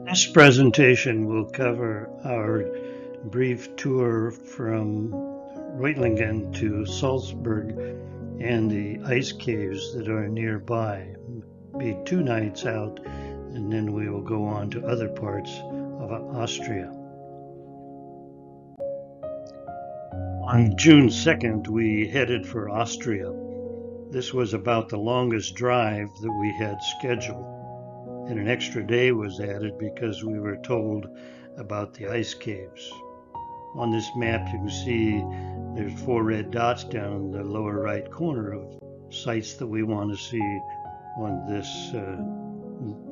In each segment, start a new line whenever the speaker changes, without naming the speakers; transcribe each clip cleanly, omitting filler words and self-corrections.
This presentation will cover our brief tour from Reutlingen to Salzburg and the ice caves that are nearby. Be 2 nights out, and then we will go on to other parts of Austria. On June 2nd, we headed for Austria. This was about the longest drive that we had scheduled, and an extra day was added because we were told about the ice caves. On this map you can see there's 4 red dots down in the lower right corner of sites that we want to see on this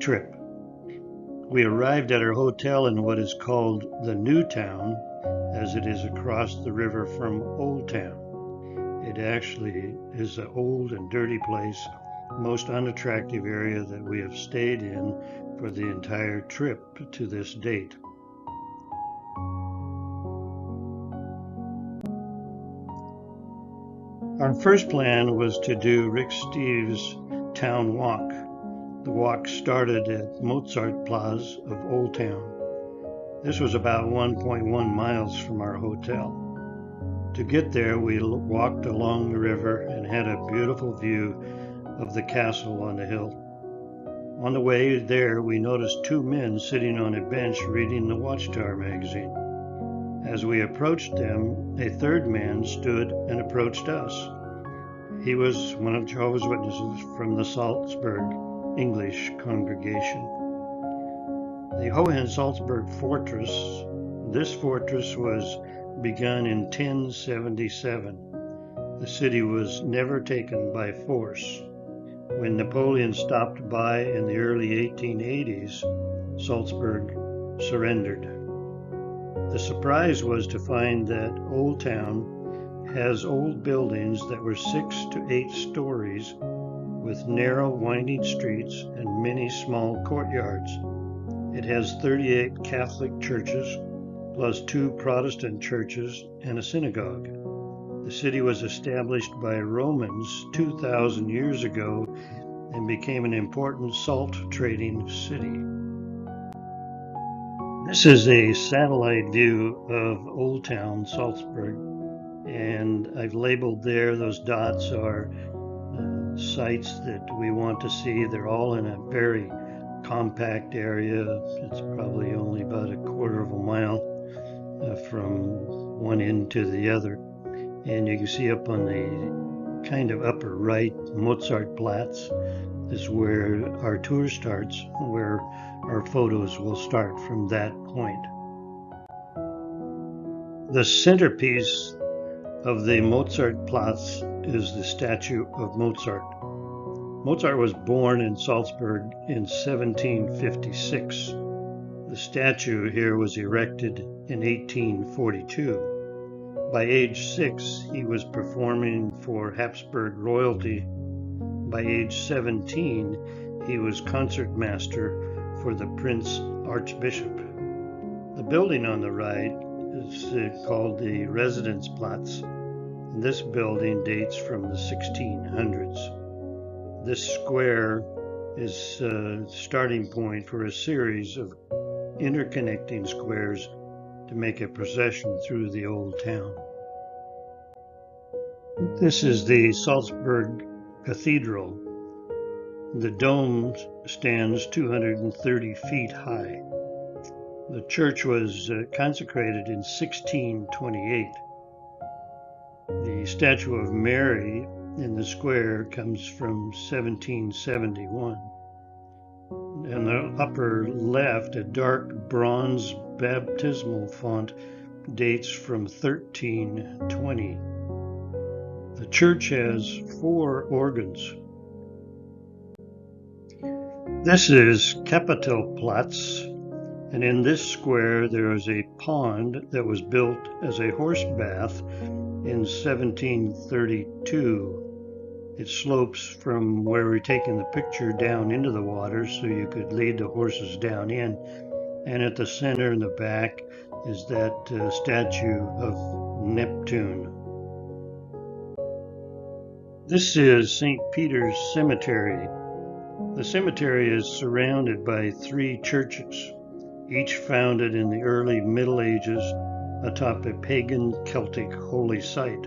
trip. We arrived at our hotel in what is called the New Town, as it is across the river from Old Town. It actually is an old and dirty place, most unattractive area that we have stayed in for the entire trip to this date. Our first plan was to do Rick Steves' Town Walk. The walk started at Mozartplaz of Old Town. This was about 1.1 miles from our hotel. To get there, we walked along the river and had a beautiful view of the castle on the hill. On the way there, we noticed 2 men sitting on a bench reading the Watchtower magazine. As we approached them, a 3rd man stood and approached us. He was one of Jehovah's Witnesses from the Salzburg English congregation. The Hohensalzburg fortress. This fortress was begun in 1077. The city was never taken by force. When Napoleon stopped by in the early 1880s, Salzburg surrendered. The surprise was to find that Old Town has old buildings that were 6 to 8 stories with narrow winding streets and many small courtyards. It has 38 Catholic churches, plus 2 Protestant churches and a synagogue. The city was established by Romans 2,000 years ago and became an important salt trading city. This is a satellite view of Old Town, Salzburg, and I've labeled there, those dots are sites that we want to see. They're all in a very compact area. It's probably only about a quarter of a mile from one end to the other. And you can see up on the kind of upper right, Mozartplaz is where our tour starts, where our photos will start from that point. The centerpiece of the Mozartplaz is the statue of Mozart. Mozart was born in Salzburg in 1756. The statue here was erected in 1842. By age 6, he was performing for Habsburg royalty. By age 17, he was concertmaster for the Prince Archbishop. The building on the right is called the Residenceplatz. This building dates from the 1600s. This square is a starting point for a series of interconnecting squares to make a procession through the old town. This is the Salzburg Cathedral. The dome stands 230 feet high. The church was consecrated in 1628. The statue of Mary in the square comes from 1771. In the upper left, a dark bronze baptismal font dates from 1320. The church has 4 organs. This is Kapitelplatz, and in this square there is a pond that was built as a horse bath in 1732. It slopes from where we're taking the picture down into the water so you could lead the horses down in. And at the center in the back is that statue of Neptune. This is St. Peter's Cemetery. The cemetery is surrounded by 3 churches. each founded in the early Middle Ages atop a pagan Celtic holy site.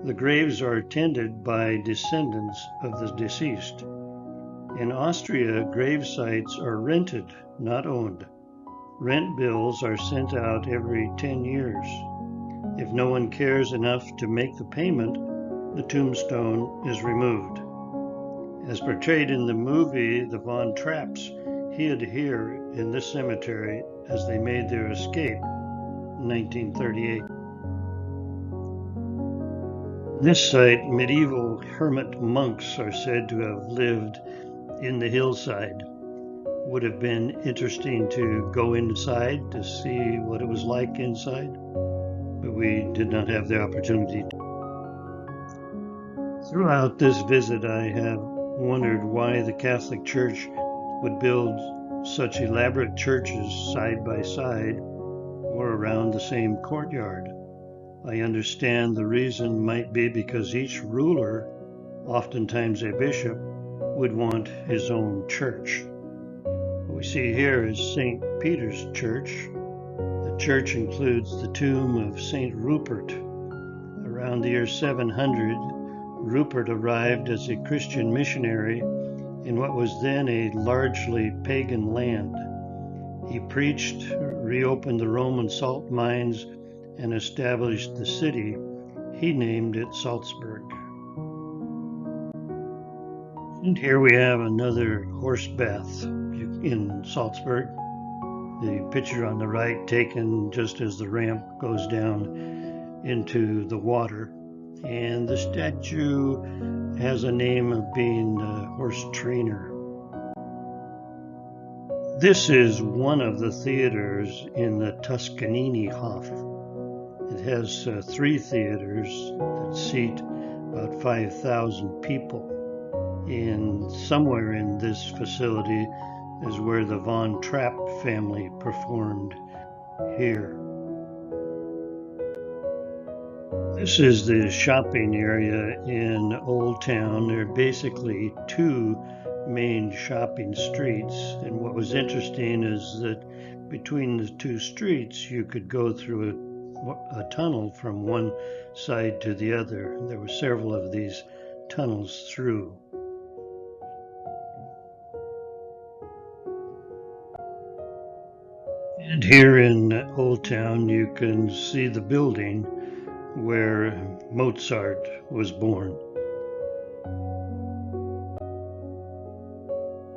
The graves are tended by descendants of the deceased. In Austria, grave sites are rented, not owned. Rent bills are sent out every 10 years. If no one cares enough to make the payment, the tombstone is removed. As portrayed in the movie The Von Trapps, hid here in this cemetery as they made their escape in 1938. This site, medieval hermit monks are said to have lived in the hillside. Would have been interesting to go inside to see what it was like inside, but we did not have the opportunity. Throughout this visit, I have wondered why the Catholic Church would build such elaborate churches side by side or around the same courtyard. I understand the reason might be because each ruler, oftentimes a bishop, would want his own church. What we see here is St. Peter's Church. The church includes the tomb of St. Rupert. Around the year 700, Rupert arrived as a Christian missionary in what was then a largely pagan land. He preached, reopened the Roman salt mines, and established the city. He named it Salzburg. And here we have another horse bath in Salzburg. The picture on the right taken just as the ramp goes down into the water. And the statue has a name of being a horse trainer. This is one of the theaters in the Toscanini Hof. It has 3 theaters that seat about 5,000 people. And somewhere in this facility is where the Von Trapp family performed here. This is the shopping area in Old Town. There are basically 2 main shopping streets, and what was interesting is that between the 2 streets you could go through a tunnel from one side to the other. There were several of these tunnels through. And here in Old Town you can see the building where Mozart was born.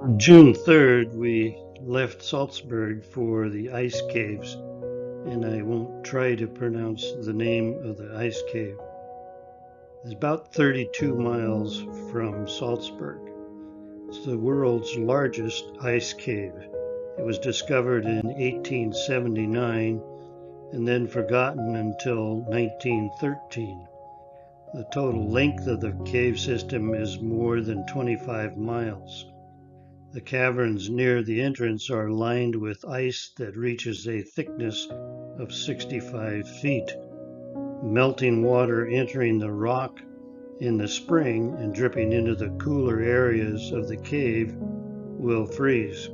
On June 3rd, we left Salzburg for the ice caves, and I won't try to pronounce the name of the ice cave. It's about 32 miles from Salzburg. It's the world's largest ice cave. It was discovered in 1879 and then forgotten until 1913. The total length of the cave system is more than 25 miles. The caverns near the entrance are lined with ice that reaches a thickness of 65 feet. Melting water entering the rock in the spring and dripping into the cooler areas of the cave will freeze.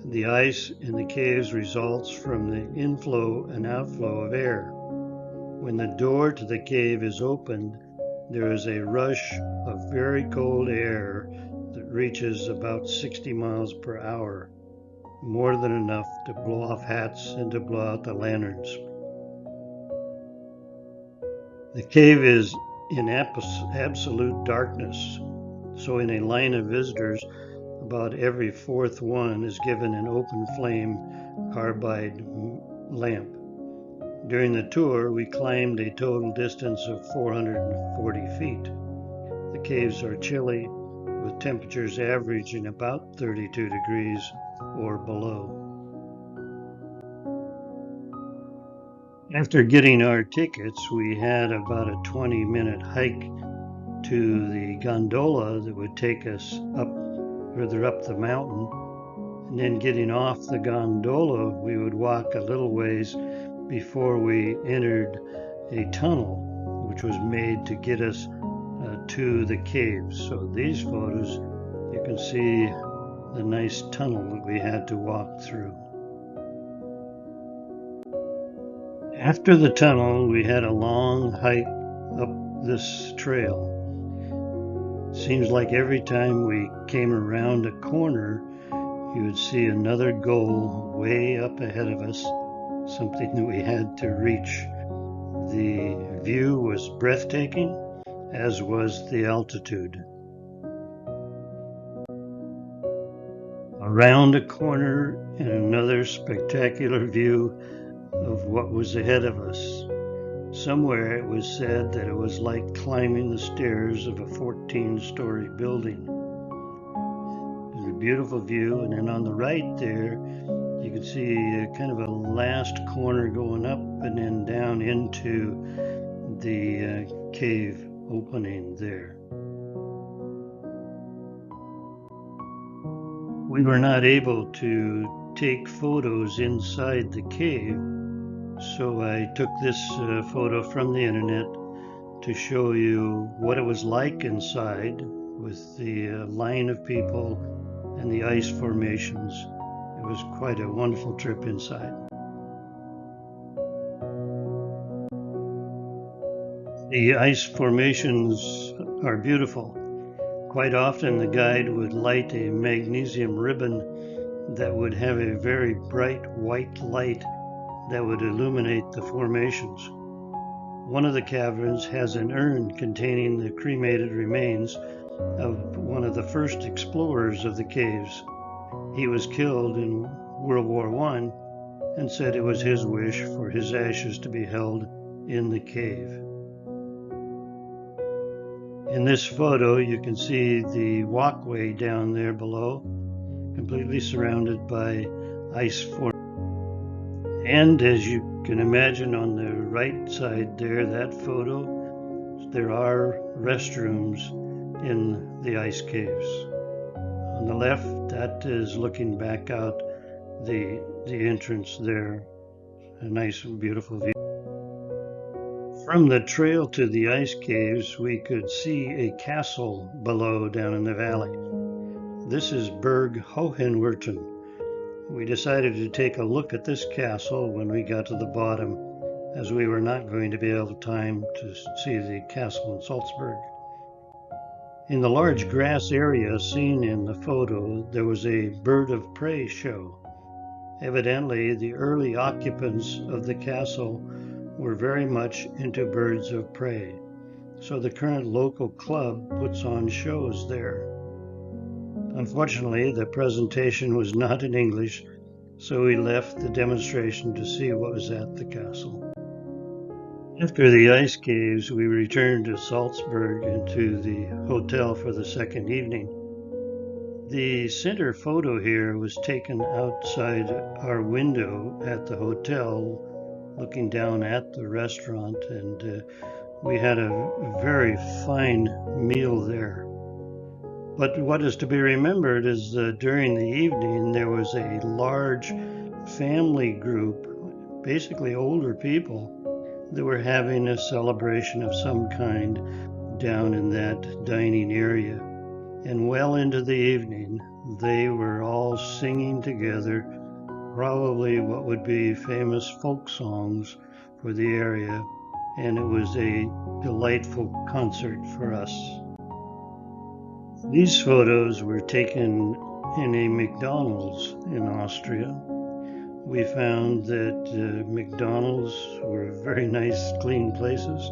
The ice in the caves results from the inflow and outflow of air. When the door to the cave is opened, there is a rush of very cold air that reaches about 60 miles per hour, more than enough to blow off hats and to blow out the lanterns. The cave is in absolute darkness, so in a line of visitors, about every 4th one is given an open flame carbide lamp. During the tour, we climbed a total distance of 440 feet. The caves are chilly, with temperatures averaging about 32 degrees or below. After getting our tickets, we had about a 20-minute hike to the gondola that would take us further up the mountain. And then getting off the gondola, we would walk a little ways before we entered a tunnel, which was made to get us to the caves. So these photos, you can see the nice tunnel that we had to walk through. After the tunnel, we had a long hike up this trail. Seems like every time we came around a corner, you would see another goal way up ahead of us, something that we had to reach. The view was breathtaking, as was the altitude. Around a corner and another spectacular view of what was ahead of us. Somewhere it was said that it was like climbing the stairs of a 14-story building. It was a beautiful view, and then on the right there, you could see kind of a last corner going up and then down into the cave opening there. We were not able to take photos inside the cave, so I took this photo from the internet to show you what it was like inside with the line of people and the ice formations. It was quite a wonderful trip inside. The ice formations are beautiful. Quite often the guide would light a magnesium ribbon that would have a very bright white light that would illuminate the formations. One of the caverns has an urn containing the cremated remains of one of the first explorers of the caves. He was killed in World War I and said it was his wish for his ashes to be held in the cave. In this photo, you can see the walkway down there below, completely surrounded by ice formations. And as you can imagine on the right side there, that photo, there are restrooms in the ice caves. On the left, that is looking back out the entrance there. A nice and beautiful view. From the trail to the ice caves, we could see a castle below down in the valley. This is Burg Hohenwürden. We decided to take a look at this castle when we got to the bottom, as we were not going to be able time to see the castle in Salzburg. In the large grass area seen in the photo, there was a bird of prey show. Evidently, the early occupants of the castle were very much into birds of prey, so the current local club puts on shows there. Unfortunately, the presentation was not in English, so we left the demonstration to see what was at the castle. After the ice caves, we returned to Salzburg and to the hotel for the second evening. The center photo here was taken outside our window at the hotel, looking down at the restaurant, and we had a very fine meal there. But what is to be remembered is that during the evening there was a large family group, basically older people, that were having a celebration of some kind down in that dining area. And well into the evening, they were all singing together probably what would be famous folk songs for the area, and it was a delightful concert for us. These photos were taken in a McDonald's in Austria. We found that McDonald's were very nice, clean places,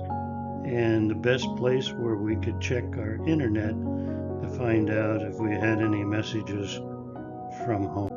and the best place where we could check our internet to find out if we had any messages from home.